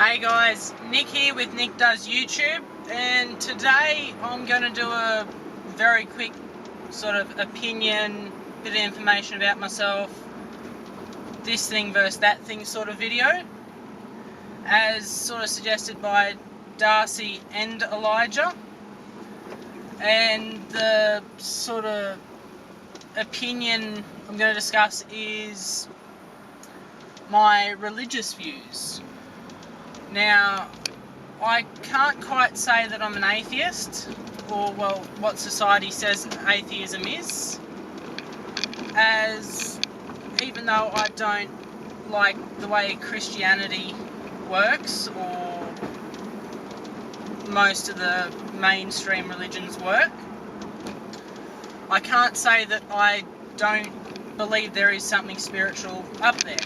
Hey guys, Nick here with Nic Does YouTube, and today I'm going to do a very quick sort of opinion, bit of information about myself, this thing versus that thing sort of video, as sort of suggested by Darcy and Elijah. And the sort of opinion I'm going to discuss is my religious views. Now, I can't quite say that I'm an atheist, or well, what society says atheism is, as even though I don't like the way Christianity works, or most of the mainstream religions work, I can't say that I don't believe there is something spiritual up there.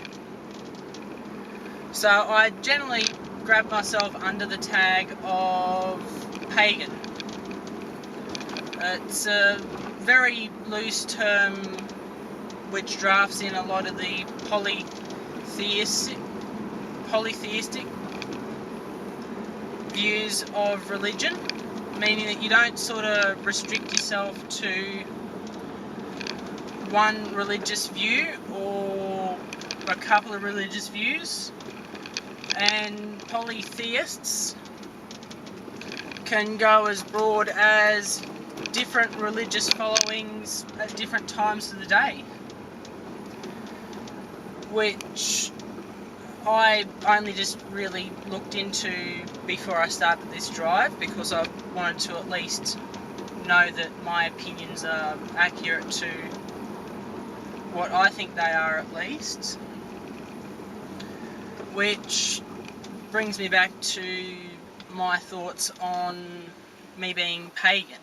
So I generally grab myself under the tag of pagan. It's a very loose term which drafts in a lot of the polytheistic views of religion, meaning that you don't sort of restrict yourself to one religious view or a couple of religious views. And polytheists can go as broad as different religious followings at different times of the day, which I only just really looked into before I started this drive, because I wanted to at least know that my opinions are accurate to what I think they are, at least. Which brings me back to my thoughts on me being pagan.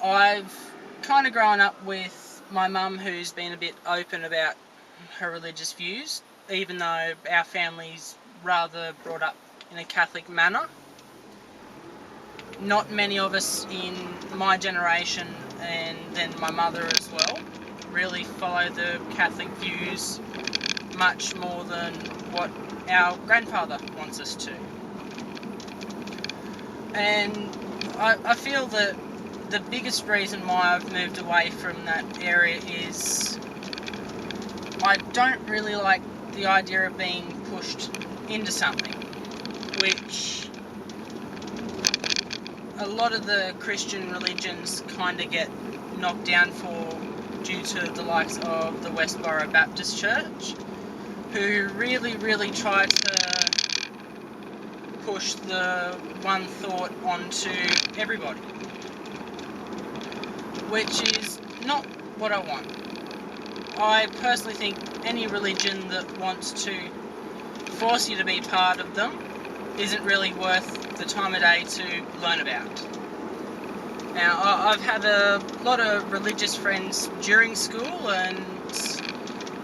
I've kind of grown up with my mum, who's been a bit open about her religious views, even though our family's rather brought up in a Catholic manner. Not many of us in my generation, and then my mother as well, really follow the Catholic views much more than what our grandfather wants us to. And I feel that the biggest reason why I've moved away from that area is I don't really like the idea of being pushed into something, which a lot of the Christian religions kind of get knocked down for, due to the likes of the Westboro Baptist Church, who really try to push the one thought onto everybody, which is not what I want. I personally think any religion that wants to force you to be part of them isn't really worth the time of day to learn about. Now, I've had a lot of religious friends during school, and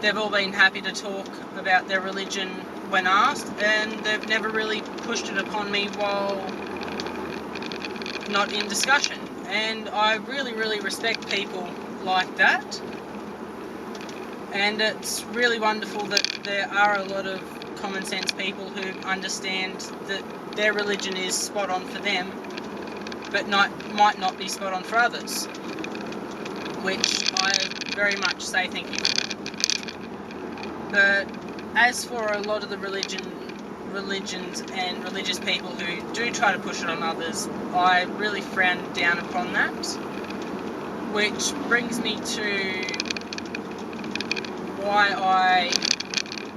they've all been happy to talk about their religion when asked, and they've never really pushed it upon me while not in discussion. And I really respect people like that. And it's really wonderful that there are a lot of common sense people who understand that their religion is spot on for them, but might not be spot on for others, which I very much say thank you for. But as for a lot of the religions and religious people who do try to push it on others, I really frown down upon that, which brings me to why I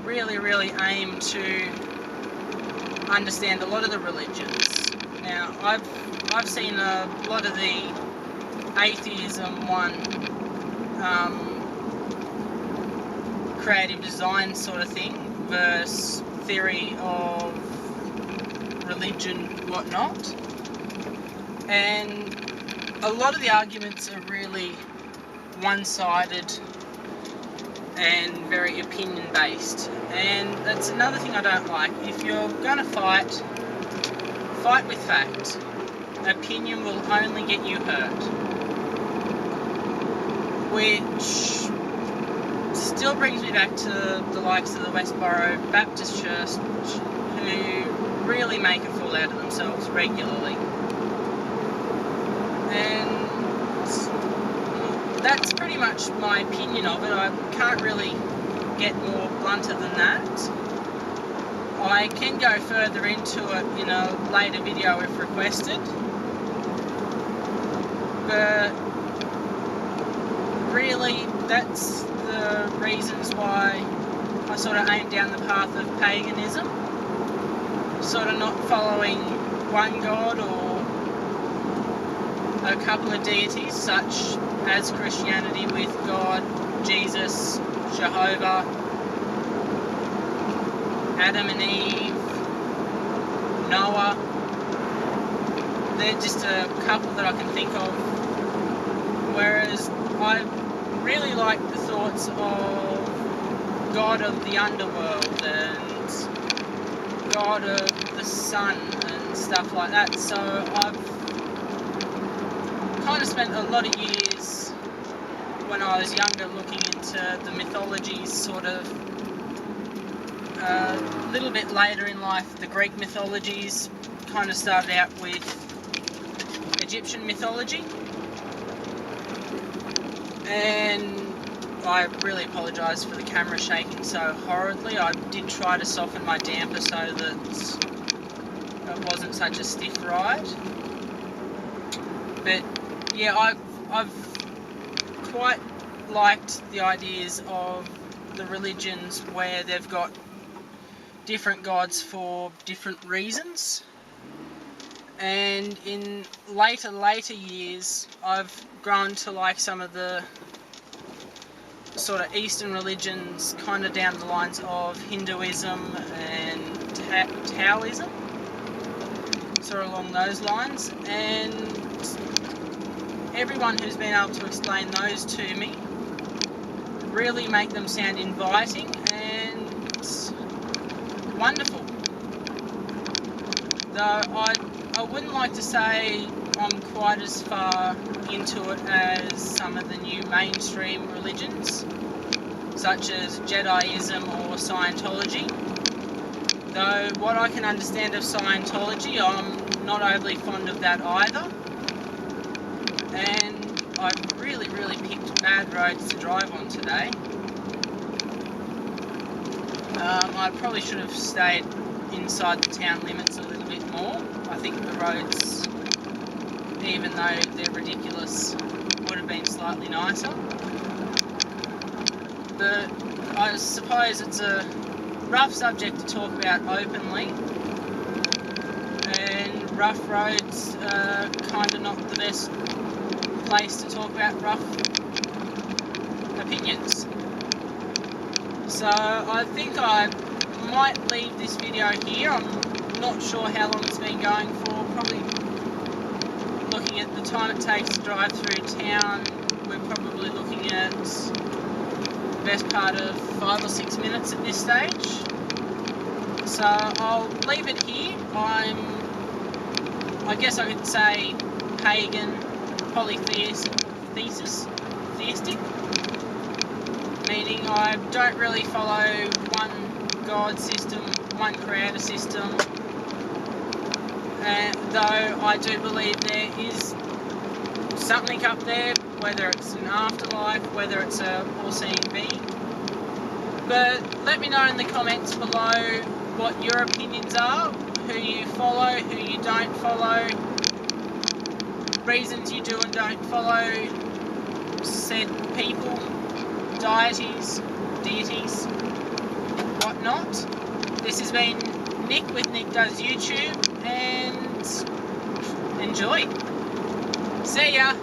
really aim to understand a lot of the religions. Now, I've seen a lot of the atheism one, creative design sort of thing, versus theory of religion, whatnot. And a lot of the arguments are really one-sided and very opinion-based. And that's another thing I don't like. If you're going to fight with fact. Opinion will only get you hurt. Which still brings me back to the likes of the Westboro Baptist Church, who who really make a fool out of themselves regularly. And that's pretty much my opinion of it. I can't really get more blunter than that. I can go further into it in a later video if requested, but really that's the reasons why I sort of aim down the path of paganism, sort of not following one god or a couple of deities such as Christianity with God, Jesus, Jehovah, Adam and Eve, Noah. They're just a couple that I can think of. Whereas I really like the thoughts of God of the underworld and God of the sun and stuff like that. So I've kind of spent a lot of years when I was younger looking into the mythologies, sort of a little bit later in life the Greek mythologies. Kind of started out with Egyptian mythology, and I really apologise for the camera shaking so horridly. I did try to soften my damper so that it wasn't such a stiff ride. But yeah, I've quite liked the ideas of the religions where they've got different gods for different reasons. And in later years, I've grown to like some of the sort of Eastern religions, kind of down the lines of Hinduism and Taoism, sort of along those lines. And everyone who's been able to explain those to me really make them sound inviting and wonderful. Though I wouldn't like to say I'm quite as far into it as some of the new mainstream religions, such as Jediism or Scientology. Though what I can understand of Scientology, I'm not overly fond of that either. And I've really picked bad roads to drive on today. I probably should have stayed inside the town limits a little bit more. I think the roads, even though they're ridiculous, would have been slightly nicer. But I suppose it's a rough subject to talk about openly, and rough roads are kind of not the best place to talk about rough opinions. So I think I might leave this video here. I'm not sure how long it's been going for. Probably looking at the time it takes to drive through town, we're probably looking at the best part of 5 or 6 minutes at this stage. So I'll leave it here. I guess I could say pagan, polytheistic, meaning I don't really follow one God system, one creator system, and though I do believe there is something up there, whether it's an afterlife, whether it's a all-seeing being. But let me know in the comments below what your opinions are, who you follow, who you don't follow, reasons you do and don't follow said people, deities, whatnot. This has been Nick with Nic Does YouTube, and enjoy. See ya!